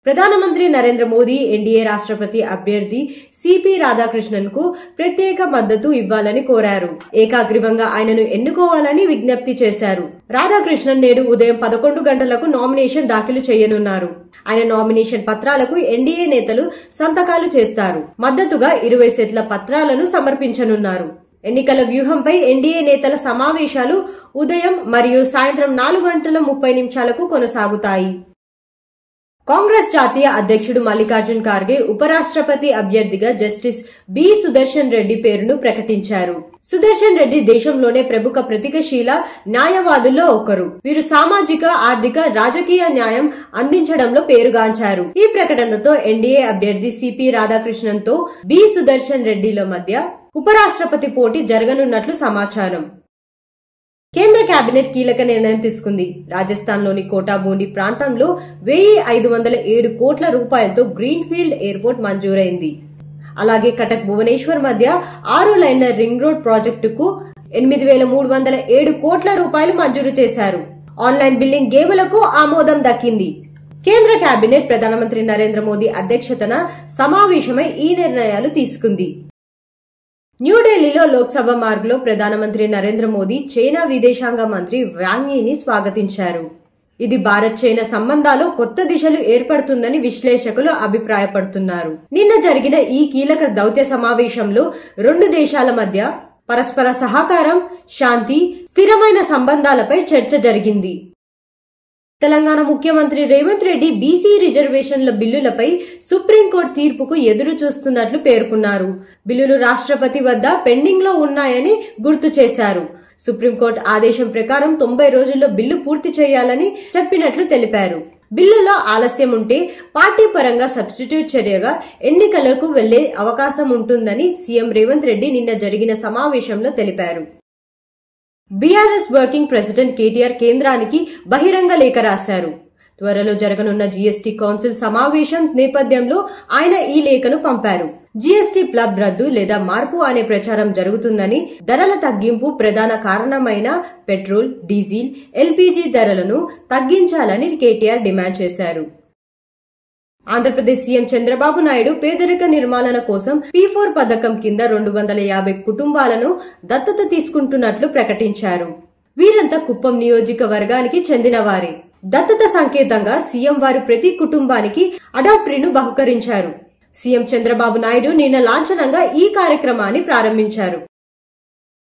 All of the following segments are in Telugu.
ప్రధానమంత్రి నరేంద్ర మోదీ ఎన్డీఏ రాష్ట్రపతి అభ్యర్థి సిపి రాధాకృష్ణన్ కు ప్రత్యేక మద్దతు ఇవ్వాలని కోరారు. ఏకాగ్రీవంగా ఆయనను ఎన్నుకోవాలని విజ్ఞప్తి చేశారు. రాధాకృష్ణన్ నేడు ఉదయం 11 గంటలకు నామినేషన్ దాఖలు చేయనున్నారు. ఆయన నామినేషన్ పత్రాలకు ఎన్డీఏ నేతలు సంతకాలు చేస్తారు. మద్దతుగా 20 సెట్ల పత్రాలను సమర్పించనున్నారు. ఎన్నికల వ్యూహంపై ఎన్డీఏ నేతల సమావేశాలు ఉదయం మరియు సాయంత్రం 4:30 కొనసాగుతాయి. కాంగ్రెస్ జాతీయ అధ్యక్షుడు మల్లికార్జున్ ఖార్గే ఉపరాష్ట్రపతి అభ్యర్థిగా జస్టిస్ బి సుదర్శన్ రెడ్డి పేరును ప్రకటించారు. సుదర్శన్ రెడ్డి దేశంలోనే ప్రముఖ ప్రతికశీల న్యాయవాదుల్లో ఒకరు. వీరు సామాజిక, ఆర్థిక, రాజకీయ న్యాయం అందించడంలో పేరుగాంచారు. ఈ ప్రకటనతో ఎన్డీఏ అభ్యర్థి సిపి రాధాకృష్ణన్ తో బి సుదర్శన్ రెడ్డిల మధ్య ఉపరాష్ట్రపతి పోటీ జరగనున్నట్లు సమాచారం. కేంద్ర కేబినెట్ కీలక నిర్ణయం తీసుకుంది. రాజస్థాన్లోని కోటా బూందీ ప్రాంతంలో 1507 కోట్ల రూపాయలతో గ్రీన్ ఫీల్డ్ ఎయిర్పోర్ట్ మంజూరైంది. అలాగే కటక్ భువనేశ్వర్ మధ్య 6 లైన్ల రింగ్ రోడ్ ప్రాజెక్టుకు 8307 కోట్ల రూపాయలు మంజూరు చేశారు. ఆన్లైన్ బిల్లింగ్ గేవులకు ఆమోదం దక్కింది. కేంద్ర కేబినెట్ ప్రధానమంత్రి నరేంద్ర మోదీ అధ్యక్షతన సమావేశమై ఈ నిర్ణయాలు తీసుకుంది. న్యూఢిల్లీలో లోక్సభ మార్గ్లో ప్రధానమంత్రి నరేంద్ర మోదీ చైనా విదేశాంగ మంత్రి వాంగ్ యీని స్వాగతించారు. ఇది భారత్ చైనా సంబంధాల్లో కొత్త దిశలు ఏర్పడుతుందని విశ్లేషకులు అభిప్రాయపడుతున్నారు. నిన్న జరిగిన ఈ కీలక దౌత్య సమావేశంలో 2 దేశాల మధ్య పరస్పర సహకారం, శాంతి, స్థిరమైన సంబంధాలపై చర్చ జరిగింది. తెలంగాణ ముఖ్యమంత్రి రేవంత్ రెడ్డి బీసీ రిజర్వేషన్ల బిల్లులపై సుప్రీంకోర్టు తీర్పుకు ఎదురు చూస్తున్నట్లు పేర్కొన్నారు. బిల్లులు రాష్ట్రపతి వద్ద పెండింగ్ లో ఉన్నాయని గుర్తు చేశారు. సుప్రీంకోర్టు ఆదేశం ప్రకారం 90 రోజుల్లో బిల్లు పూర్తి చేయాలని చెప్పినట్లు తెలిపారు. బిల్లులో ఆలస్యం ఉంటే పార్టీ పరంగా సబ్స్టిట్యూట్ చర్యగా ఎన్నికలకు వెళ్లే అవకాశం ఉంటుందని సీఎం రేవంత్ రెడ్డి నిన్న జరిగిన సమావేశంలో తెలిపారు. బీఆర్ఎస్ వర్కింగ్ ప్రెసిడెంట్ కేటీఆర్ కేంద్రానికి బహిరంగ లేఖ రాశారు. త్వరలో జరగనున్న జీఎస్టీ కౌన్సిల్ సమావేశం నేపథ్యంలో ఆయన ఈ లేఖను పంపారు. జీఎస్టీ ప్లబ్ రద్దు లేదా మార్పు అనే ప్రచారం జరుగుతుందని, ధరల తగ్గింపు ప్రధాన కారణమైన పెట్రోల్, డీజిల్, ఎల్పీజీ ధరలను తగ్గించాలని కేటీఆర్ డిమాండ్ చేశారు. ఆంధ్రప్రదేశ్ సీఎం చంద్రబాబు నాయుడు పేదరిక నిర్మూలన కోసం P4 పథకం కింద 250 కుటుంబాలను దత్తత తీసుకుంటున్నట్లు ప్రకటించారు. వీరంతా కుప్పం నియోజకవర్గానికి చెందినవారే. దత్తత సంకేతంగా సీఎం వారు ప్రతి కుటుంబానికి అడాప్ట్రీను బహుకరించారు. సీఎం చంద్రబాబు నాయుడు నిన్న లాంఛనంగా ఈ కార్యక్రమాన్ని ప్రారంభించారు.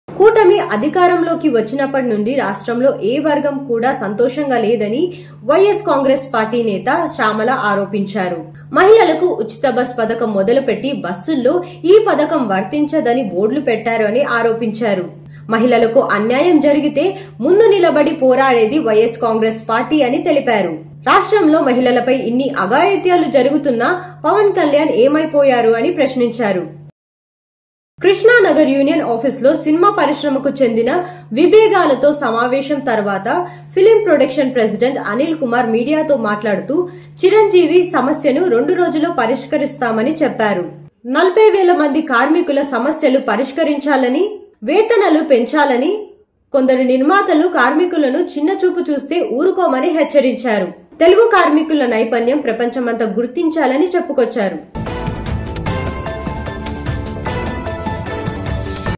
కూటమి అధికారంలోకి వచ్చినప్పటి నుండి రాష్ట్రంలో ఏ వర్గం కూడా సంతోషంగా లేదని వైఎస్ కాంగ్రెస్ పార్టీ నేత శ్యామల ఆరోపించారు. మహిళలకు ఉచిత బస్ పథకం మొదలుపెట్టి బస్సుల్లో ఈ పథకం వర్తించదని బోర్డులు పెట్టారు అని ఆరోపించారు. మహిళలకు అన్యాయం జరిగితే ముందు నిలబడి పోరాడేది వైఎస్ కాంగ్రెస్ పార్టీ అని తెలిపారు. రాష్ట్రంలో మహిళలపై ఇన్ని అఘాయిత్యాలు జరుగుతున్నా పవన్ కళ్యాణ్ ఏమైపోయారు అని ప్రశ్నించారు. కృష్ణానగర్ యూనియన్ ఆఫీస్ లో సినిమా పరిశ్రమకు చెందిన విభేదాలతో సమావేశం తర్వాత film production president Anil Kumar మీడియాతో మాట్లాడుతూ చిరంజీవి సమస్యను 2 రోజుల్లో పరిష్కరిస్తామని చెప్పారు. 40,000 మంది కార్మికుల సమస్యలు పరిష్కరించాలని, వేతనాలు పెంచాలని, కొందరు నిర్మాతలు కార్మికులను చిన్న చూపు చూస్తే ఊరుకోమని హెచ్చరించారు. తెలుగు కార్మికుల నైపుణ్యం ప్రపంచమంతా గుర్తించాలని చెప్పుకొచ్చారు.